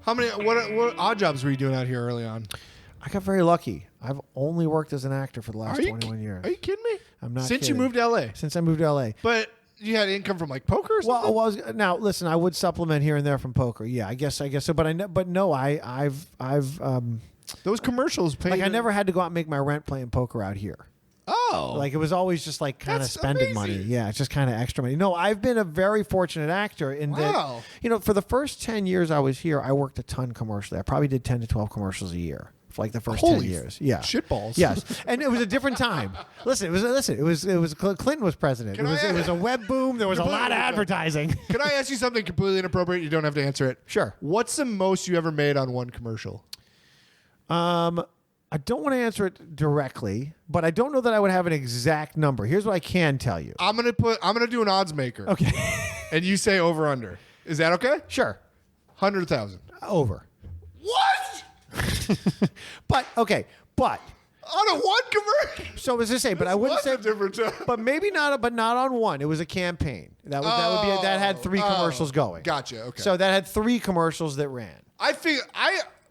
How many? What odd jobs were you doing out here early on? I got very lucky. I've only worked as an actor for the last 21 years. Are you kidding me? I'm not Since kidding. you moved to LA. Since I moved to LA. But you had income from like poker or something? Well, now listen, I would supplement here and there from poker. Yeah, I guess so. But no, I've those commercials pay. like I never had to go out and make my rent playing poker out here. Oh, Like it was always just like kind of That's spending amazing. money. Yeah, it's just kind of extra money. No, I've been a very fortunate actor in Wow. that, for the first 10 years I was here, I worked a ton commercially. I probably did 10 to 12 commercials a year for like the first 10 years. Yeah. shitballs. Yes. And it was a different time. Listen, it was Clinton was president. It was a web boom. There was a lot of advertising. Can I ask you something completely inappropriate? You don't have to answer it. Sure. What's the most you ever made on one commercial? I don't want to answer it directly, but I don't know that I would have an exact number. Here's what I can tell you. I'm gonna do an odds maker. Okay. And you say over under. Is that okay? Sure. 100,000. Over. What? But On a one commercial? so as I say, but I wouldn't say What's the difference? but maybe not on one. It was a campaign. That had 3 commercials going. Gotcha. Okay. So that had 3 commercials that ran.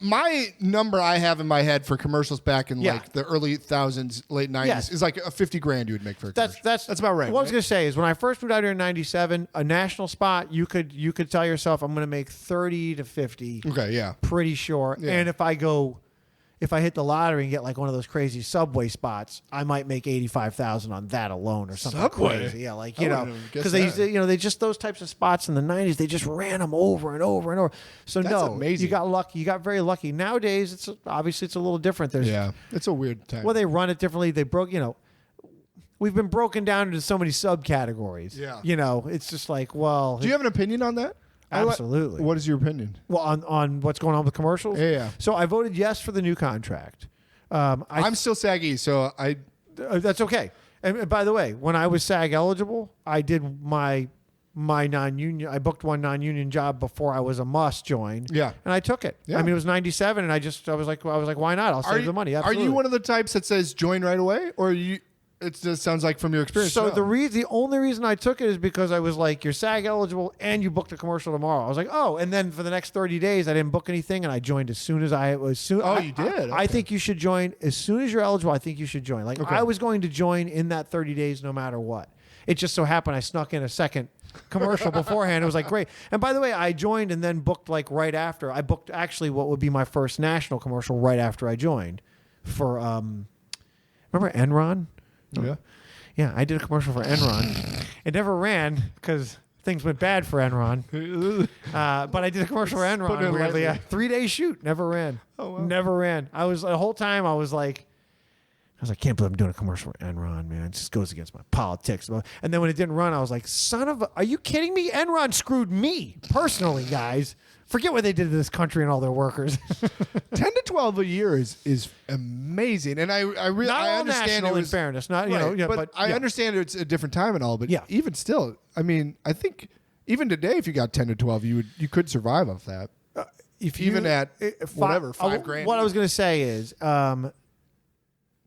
My number I have in my head for commercials back in Yeah. like the early thousands, late 90s Yes. is like a 50 grand you would make for a commercial. That's about right. What I was going to say is when I first moved out here in 97, a national spot, you could tell yourself I'm going to make 30 to 50. Okay, yeah. Pretty sure. Yeah. And if I hit the lottery and get like one of those crazy Subway spots, I might make 85,000 on that alone or something Subway? crazy. Yeah, like I wouldn't have guessed because they used that. to, they just those types of spots in the 90s, they just ran them over and over and over. So That's amazing. you got lucky. You got very lucky. Nowadays, it's obviously a little different. There's Yeah. It's a weird time. well, they run it differently. They broke, we've been broken down into so many subcategories. Yeah. It's just like, well, Do you have an opinion on that? Absolutely. What is your opinion? well on what's going on with commercials? Yeah. So I voted yes for the new contract. I'm still saggy, so That's okay. And by the way, when I was SAG eligible, I did my non-union. I booked one non-union job before I was a must join. Yeah. and I took it. Yeah. I mean, it was 97, and I was like, why not? I'll save the money. Absolutely. Are you one of the types that says join right away, or you? It just sounds like from your experience. So no. the only reason I took it is because I was like, you're SAG eligible and you booked a commercial tomorrow. I was like, oh, and then for the next 30 days, I didn't book anything, and I joined as soon as I was. Oh, you did? I Okay. think you should join as soon as you're eligible. I think you should join. Like Okay. I was going to join in that 30 days, no matter what. It just so happened I snuck in a second commercial beforehand. It was like great. And by the way, I joined and then booked like right after. I booked actually what would be my first national commercial right after I joined for remember Enron? Yeah. Yeah, I did a commercial for Enron. It never ran because things went bad for Enron. But I did a commercial for Put it Enron. Weirdly, lightly. 3-day shoot, never ran. Oh, wow. Never ran. The whole time I was like, I can't believe I'm doing a commercial for Enron, man. It just goes against my politics. And then when it didn't run, I was like, are you kidding me? Enron screwed me personally, guys. Forget what they did to this country and all their workers. 10 to 12 a year is amazing, and I really Not I all understand national, it in was, fairness. Not right, but I understand it's a different time and all. But Yeah. even still, I mean, I think even today, if you got 10 to 12, you could survive off that. if even at whatever, $5 $5 grand. What I was going to say is,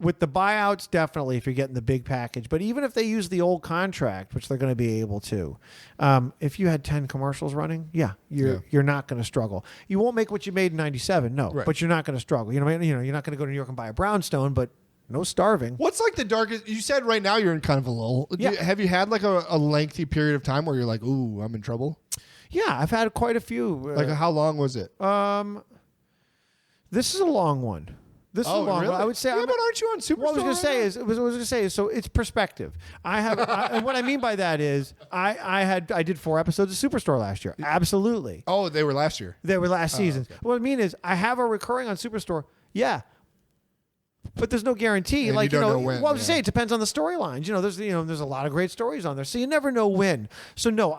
with the buyouts, definitely if you're getting the big package. But even if they use the old contract, which they're going to be able to, if you had 10 commercials running, you're not going to struggle. You won't make what you made in '97, no, Right. but you're not going to struggle. You're not going to go to New York and buy a brownstone, but no starving. What's like the darkest? You said right now you're in kind of a lull. Yeah. Have you had like a lengthy period of time where you're like, ooh, I'm in trouble? Yeah, I've had quite a few. Like how long was it? This is a long one. This is a long one. I would say. Yeah, but aren't you on Superstore? What I was going to say is, so it's perspective. and what I mean by that is, I did 4 episodes of Superstore last year. Absolutely, Oh, they were last year. they were last season. okay. What I mean is, I have a recurring on Superstore. Yeah. But there's no guarantee. And Like you don't know when, well, I would yeah. say it depends on the storylines. There's a lot of great stories on there, so you never know when. So no,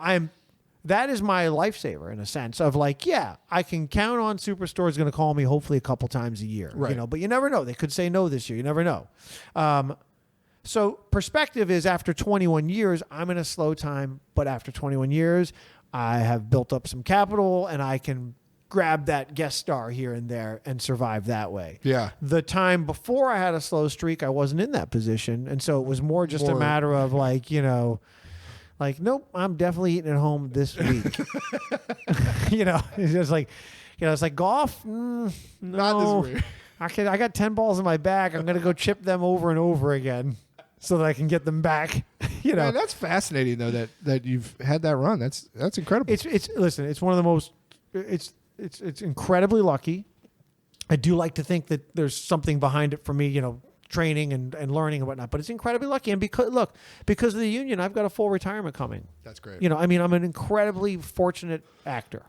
that is my lifesaver in a sense of like, yeah, I can count on Superstore is going to call me hopefully a couple times a year. Right. But you never know. They could say no this year. You never know. So perspective is after 21 years, I'm in a slow time, but after 21 years, I have built up some capital and I can grab that guest star here and there and survive that way. Yeah. The time before I had a slow streak, I wasn't in that position. And so it was more just a matter of like, nope, I'm definitely eating at home this week. It's just like, You know, it's like golf. No, Not this weird. I got 10 balls in my bag. I'm gonna go chip them over and over again so that I can get them back. You know, Man, that's fascinating though that you've had that run. That's incredible. Listen. It's one of the most. It's incredibly lucky. I do like to think that there's something behind it for me. You know, training and learning and whatnot. But it's incredibly lucky. And because of the union, I've got a full retirement coming. That's great. You know, I mean, I'm an incredibly fortunate actor.